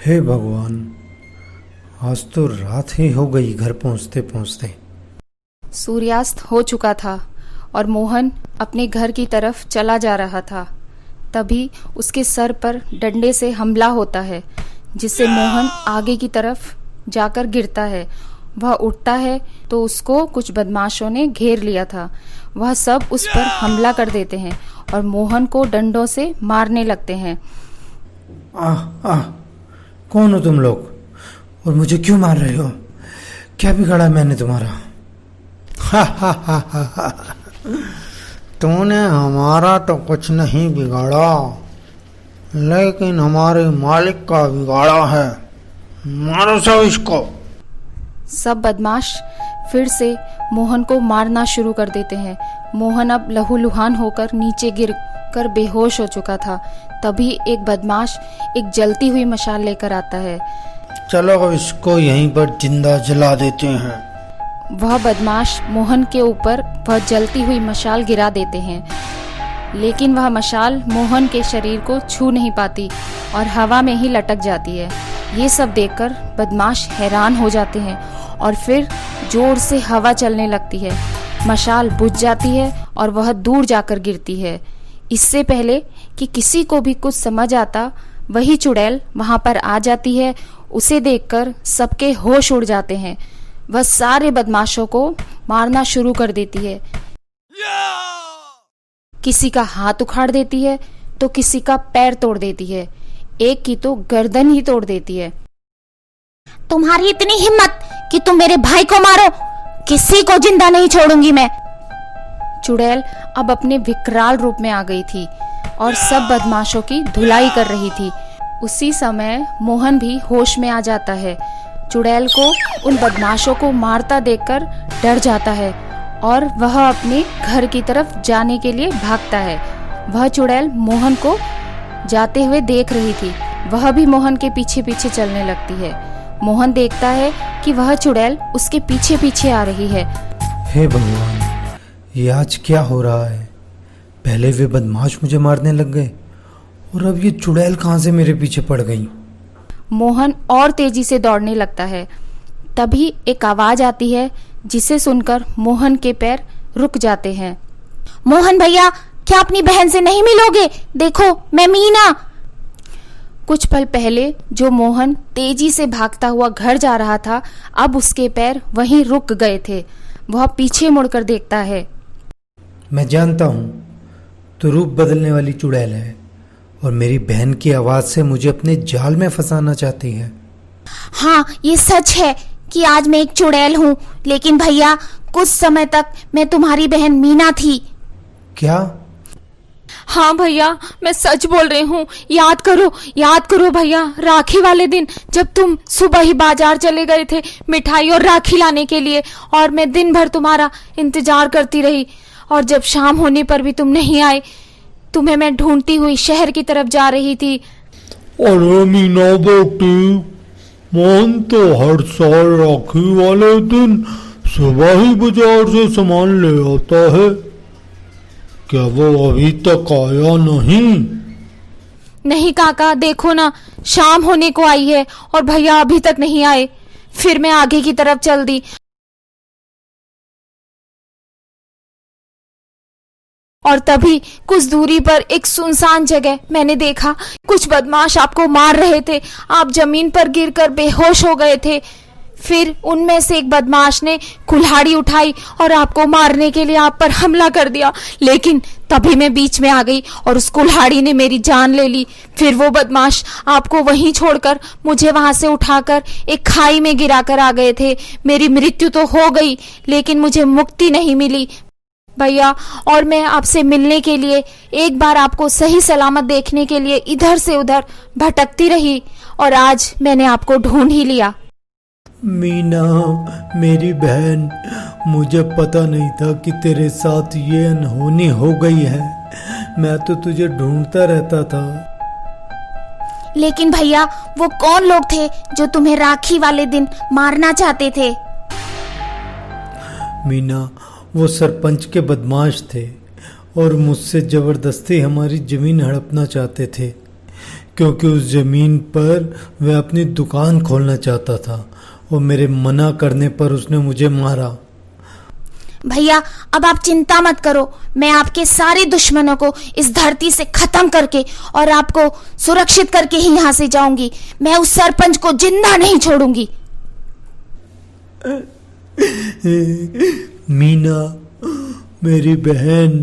हे भगवान, आज तो रात ही हो गई घर पहुंचते पहुंचते। सूर्यास्त हो चुका था और मोहन अपने घर की तरफ चला जा रहा था। तभी उसके सर पर डंडे से हमला होता है, जिससे मोहन आगे की तरफ जाकर गिरता है। वह उठता है तो उसको कुछ बदमाशों ने घेर लिया था। वह सब उस पर हमला कर देते हैं और मोहन को डंडों से मारने लगते हैं। कौन हो तुम लोग और मुझे क्यों मार रहे हो? क्या बिगाड़ा मैंने तुम्हारा? तूने हमारा तो कुछ नहीं बिगाड़ा, लेकिन हमारे मालिक का बिगाड़ा है। मारो सब इसको। सब बदमाश फिर से मोहन को मारना शुरू कर देते हैं। मोहन अब लहूलुहान होकर नीचे गिर कर बेहोश हो चुका था। तभी एक बदमाश एक जलती हुई मशाल लेकर आता है। चलो इसको यहीं पर जिंदा जला देते हैं। वह बदमाश मोहन के ऊपर वह जलती हुई मशाल गिरा देते हैं, लेकिन वह मशाल मोहन के शरीर को छू नहीं पाती और हवा में ही लटक जाती है। ये सब देखकर बदमाश हैरान हो जाते हैं और फिर जोर से हवा चलने लगती है। मशाल बुझ जाती है और वह दूर जाकर गिरती है। इससे पहले कि किसी को भी कुछ समझ आता, वही चुड़ैल वहां पर आ जाती है। उसे देखकर सबके होश उड़ जाते हैं। वह सारे बदमाशों को मारना शुरू कर देती है। किसी का हाथ उखाड़ देती है तो किसी का पैर तोड़ देती है। एक की तो गर्दन ही तोड़ देती है। तुम्हारी इतनी हिम्मत कि तुम मेरे भाई को मारो? किसी को जिंदा नहीं छोड़ूंगी मैं। चुड़ैल अब अपने विकराल रूप में आ गई थी और सब बदमाशों की धुलाई कर रही थी। उसी समय मोहन भी होश में आ जाता है। चुड़ैल को उन बदमाशों को मारता देखकर डर जाता है और वह अपने घर की तरफ जाने के लिए भागता है। वह चुड़ैल मोहन को जाते हुए देख रही थी। वह भी मोहन के पीछे पीछे चलने लगती है। मोहन देखता है कि वह चुड़ैल उसके पीछे पीछे आ रही है। हे भगवान, ये आज क्या हो रहा है? पहले वे बदमाश मुझे मारने लग गए और अब ये चुड़ैल कहाँ से मेरे पीछे पड़ गई? मोहन और तेजी से दौड़ने लगता है। तभी एक आवाज आती है, जिसे सुनकर मोहन के पैर रुक जाते हैं। मोहन भैया, क्या अपनी बहन से नहीं मिलोगे? देखो, मैं मीना। कुछ पल पहले जो मोहन तेजी से भागता हुआ घर जा रहा था, अब उसके पैर वहीं रुक गए थे। वह पीछे मुड़कर देखता है। मैं जानता हूँ तो रूप बदलने वाली चुड़ैल है और मेरी बहन की आवाज से मुझे अपने जाल में फंसाना चाहती है। हाँ, ये सच है कि आज मैं एक चुड़ैल हूँ, लेकिन भैया कुछ समय तक मैं तुम्हारी बहन मीना थी। क्या? हाँ भैया, मैं सच बोल रही हूँ। याद करो भैया, राखी वाले दिन जब तुम सुबह ही बाजार चले गए थे मिठाई और राखी लाने के लिए, और मैं दिन भर तुम्हारा इंतजार करती रही, और जब शाम होने पर भी तुम नहीं आए, तुम्हें मैं ढूंढती हुई शहर की तरफ जा रही थी। अरे मीना बेटी, मोहन तो हर साल राखी वाले दिन सुबह ही बाजार से सामान ले आता है। क्या वो अभी तक आया नहीं? नहीं काका, देखो ना, शाम होने को आई है और भैया अभी तक नहीं आए। फिर मैं आगे की तरफ चल दी और तभी कुछ दूरी पर एक सुनसान जगह मैंने देखा। कुछ बदमाश आपको मार रहे थे। आप जमीन पर गिरकर बेहोश हो गए थे। फिर उनमें से एक बदमाश ने कुल्हाड़ी उठाई और आपको मारने के लिए आप पर हमला कर दिया, लेकिन तभी मैं बीच में आ गई और उस कुल्हाड़ी ने मेरी जान ले ली। फिर वो बदमाश आपको वहीं छोड़कर मुझे वहां से उठाकर एक खाई में गिराकर आ गए थे। मेरी मृत्यु तो हो गई, लेकिन मुझे मुक्ति नहीं मिली भैया। और मैं आपसे मिलने के लिए, एक बार आपको सही सलामत देखने के लिए इधर से उधर भटकती रही, और आज मैंने आपको ढूंढ ही लिया। मीना, मेरी बहन, मुझे पता नहीं था कि तेरे साथ ये अनहोनी हो गई है। मैं तो तुझे ढूंढता रहता था। लेकिन भैया, वो कौन लोग थे जो तुम्हें राखी वाले दिन मारना चाहते थे? मीना, वो सरपंच के बदमाश थे और मुझसे जबरदस्ती हमारी जमीन हड़पना चाहते थे। क्योंकि उस जमीन पर वह अपनी दुकान खोलना चाहता था और मेरे मना करने पर उसने मुझे मारा। भैया अब आप चिंता मत करो, मैं आपके सारे दुश्मनों को इस धरती से खत्म करके और आपको सुरक्षित करके ही यहाँ से जाऊंगी। मैं उस सरपंच को जिंदा नहीं छोड़ूंगी। मीना मेरी बहन,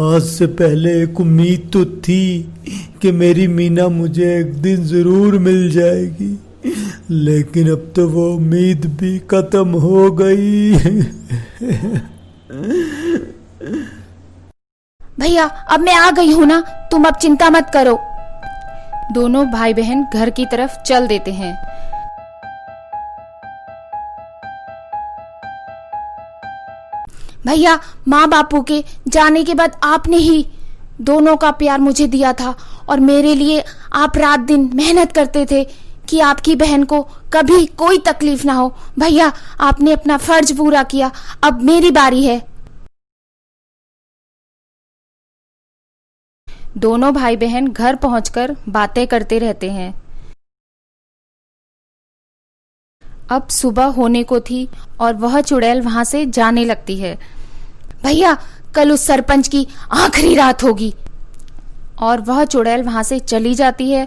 आज से पहले एक उम्मीद तो थी कि मेरी मीना मुझे एक दिन जरूर मिल जाएगी, लेकिन अब तो वो उम्मीद भी खत्म हो गई। भैया अब मैं आ गई हूँ ना, तुम अब चिंता मत करो। दोनों भाई बहन घर की तरफ चल देते हैं। भैया माँ बापू के जाने के बाद आपने ही दोनों का प्यार मुझे दिया था और मेरे लिए आप रात दिन मेहनत करते थे कि आपकी बहन को कभी कोई तकलीफ ना हो। भैया आपने अपना फर्ज पूरा किया, अब मेरी बारी है। दोनों भाई बहन घर पहुंचकर बातें करते रहते हैं। अब सुबह होने को थी और वह चुड़ैल वहां से जाने लगती है। भैया कल उस सरपंच की आखिरी रात होगी। और वह चुड़ैल वहां से चली जाती है।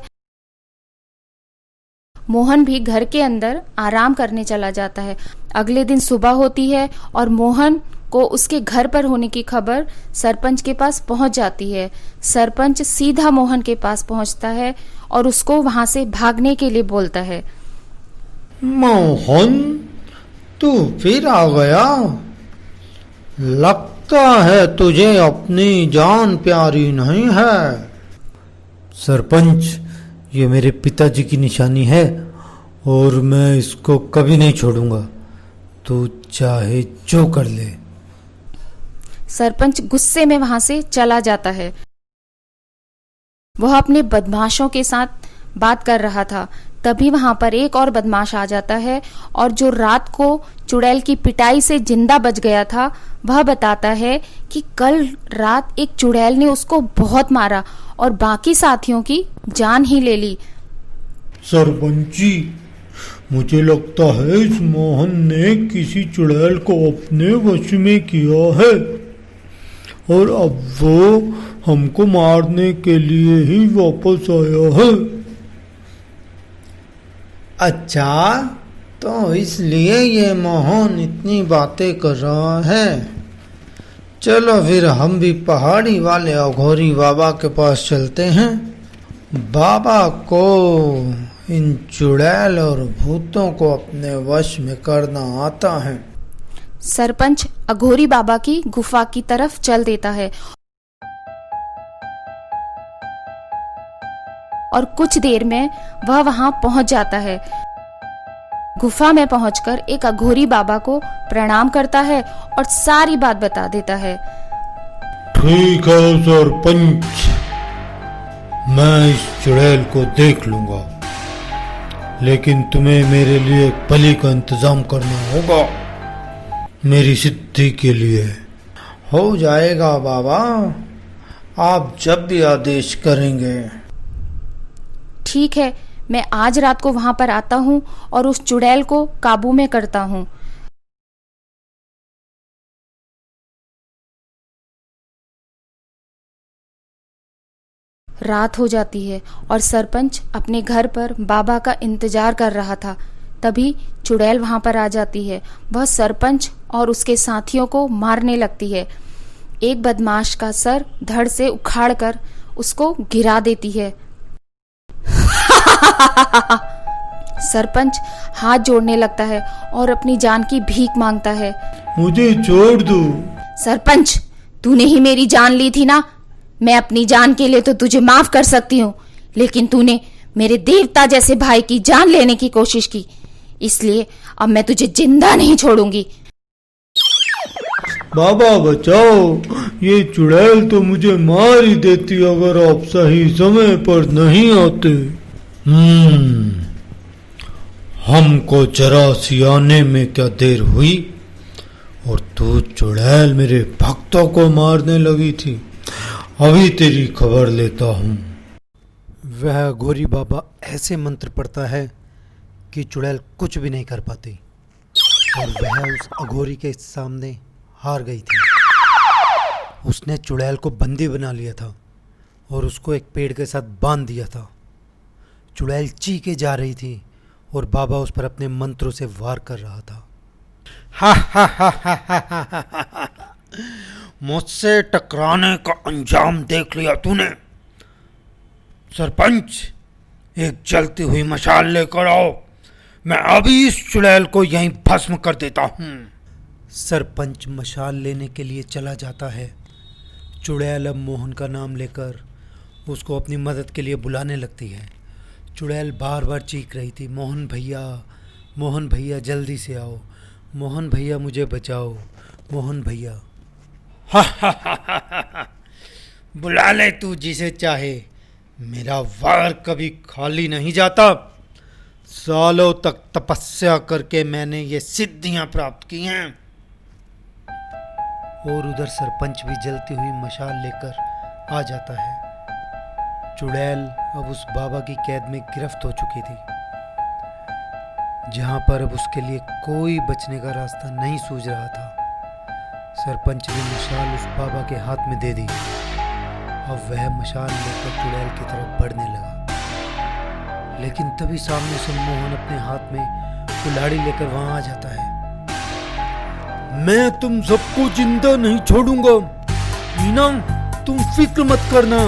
मोहन भी घर के अंदर आराम करने चला जाता है। अगले दिन सुबह होती है और मोहन को उसके घर पर होने की खबर सरपंच के पास पहुंच जाती है। सरपंच सीधा मोहन के पास पहुंचता है और उसको वहां से भागने के लिए बोलता है। मोहन, तू फिर आ गया? लगता है तुझे अपनी जान प्यारी नहीं है। सरपंच, ये मेरे पिताजी की निशानी है और मैं इसको कभी नहीं छोड़ूंगा, तू चाहे जो कर ले। सरपंच गुस्से में वहां से चला जाता है। वह अपने बदमाशों के साथ बात कर रहा था, तभी वहां पर एक और बदमाश आ जाता है और जो रात को चुड़ैल की पिटाई से जिंदा बच गया था, वह बताता है कि कल रात एक चुड़ैल ने उसको बहुत मारा और बाकी साथियों की जान ही ले ली। सरपंच जी, मुझे लगता है इस मोहन ने किसी चुड़ैल को अपने वश में किया है और अब वो हमको मारने के लिए ही वापस आया है। अच्छा, तो इसलिए ये मोहन इतनी बातें कर रहा है। चलो फिर हम भी पहाड़ी वाले अघोरी बाबा के पास चलते हैं। बाबा को इन चुड़ैल और भूतों को अपने वश में करना आता है। सरपंच अघोरी बाबा की गुफा की तरफ चल देता है और कुछ देर में वह वहां पहुंच जाता है। गुफा में पहुंचकर एक अघोरी बाबा को प्रणाम करता है और सारी बात बता देता है। ठीक है सरपंच, मैं इस चुड़ैल को देख लूंगा, लेकिन तुम्हें मेरे लिए एक बलि का इंतजाम करना होगा मेरी सिद्धि के लिए। हो जाएगा बाबा, आप जब भी आदेश करेंगे। ठीक है, मैं आज रात को वहां पर आता हूं और उस चुड़ैल को काबू में करता हूं। रात हो जाती है और सरपंच अपने घर पर बाबा का इंतजार कर रहा था। तभी चुड़ैल वहां पर आ जाती है। वह सरपंच और उसके साथियों को मारने लगती है। एक बदमाश का सर धड़ से उखाड़कर उसको गिरा देती है। सरपंच हाथ जोड़ने लगता है और अपनी जान की भीख मांगता है। मुझे छोड़ दो। सरपंच, तूने ही मेरी जान ली थी ना। मैं अपनी जान के लिए तो तुझे माफ कर सकती हूँ, लेकिन तूने मेरे देवता जैसे भाई की जान लेने की कोशिश की, इसलिए अब मैं तुझे जिंदा नहीं छोड़ूंगी। बाबा बचाओ, ये चुड़ैल तो मुझे मार ही देती अगर आप सही समय पर नहीं आते। हमको जरा सी आने में क्या देर हुई और तू चुड़ैल मेरे भक्तों को मारने लगी थी। अभी तेरी खबर लेता हूँ। वह अघोरी बाबा ऐसे मंत्र पढ़ता है कि चुड़ैल कुछ भी नहीं कर पाती और वह उस अघोरी के सामने हार गई थी। उसने चुड़ैल को बंदी बना लिया था और उसको एक पेड़ के साथ बांध दिया था। चुड़ैल चीखे जा रही थी और बाबा उस पर अपने मंत्रों से वार कर रहा था। हा हा हा हा हा हा हा। मुझसे टकराने का अंजाम देख लिया तूने। सरपंच, एक जलती हुई मशाल लेकर आओ, मैं अभी इस चुड़ैल को यहीं भस्म कर देता हूँ। सरपंच मशाल लेने के लिए चला जाता है। चुड़ैल अब मोहन का नाम लेकर उसको अपनी मदद के लिए बुलाने लगती है। चुड़ैल बार बार चीख रही थी, मोहन भैया जल्दी से आओ, मोहन भैया मुझे बचाओ, मोहन भैया। हा हा हा हा हा। बुला ले तू जिसे चाहे, मेरा वार कभी खाली नहीं जाता। सालों तक तपस्या करके मैंने ये सिद्धियां प्राप्त की हैं। और उधर सरपंच भी जलती हुई मशाल लेकर आ जाता है। चुड़ैल अब उस बाबा की कैद में गिरफ्त हो चुकी थी, जहां पर अब उसके लिए कोई बचने का रास्ता नहीं सूझ रहा था। सरपंच ने मशाल उस बाबा के हाथ में दे दी। अब वह मशाल लेकर चुड़ैल की तरफ बढ़ने लगा, लेकिन तभी सामने से मोहन अपने हाथ में कुल्हाड़ी लेकर वहां आ जाता है। मैं तुम सबको जिंदा नहीं छोड़ूंगा। मीना, तुम फिक्र मत करना,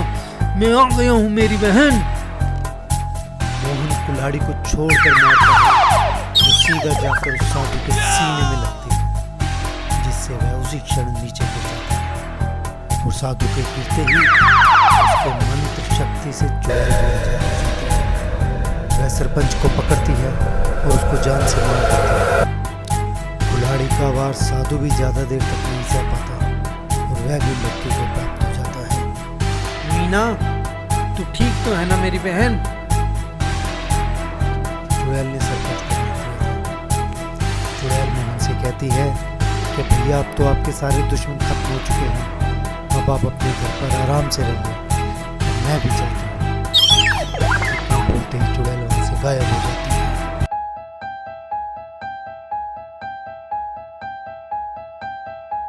मैं आ गया हूँ मेरी बहन। मोहन कुल्हाड़ी को छोड़कर मारता है, वो सीधा जाकर उस साधु के सीने में लगती है, जिससे वह उसी क्षण नीचे गिर जाता है। और साधु के गिरते ही उसको मंत्र शक्ति से चुड़ैल हो जाती है। वह सरपंच को पकड़ती है और उसको जान से मार देती है। कुल्हाड़ी का वार साधु भी ज्यादा देर तक नहीं सह पाता और वह भी मृत्यु को प्राप्त हो जाता है। मीना, तू ठीक तो है ना मेरी बहन? चुड़ैल ने सरपंच को मार दिया था। चुड़ैल मोहन से कहती है कि भैया अब तो आपके सारे दुश्मन खत्म हो चुके हैं, अब आप अपने घर पर आराम से रहिए, मैं भी चलती हूँ। बोलते ही चुड़ैल वहां से गायब हो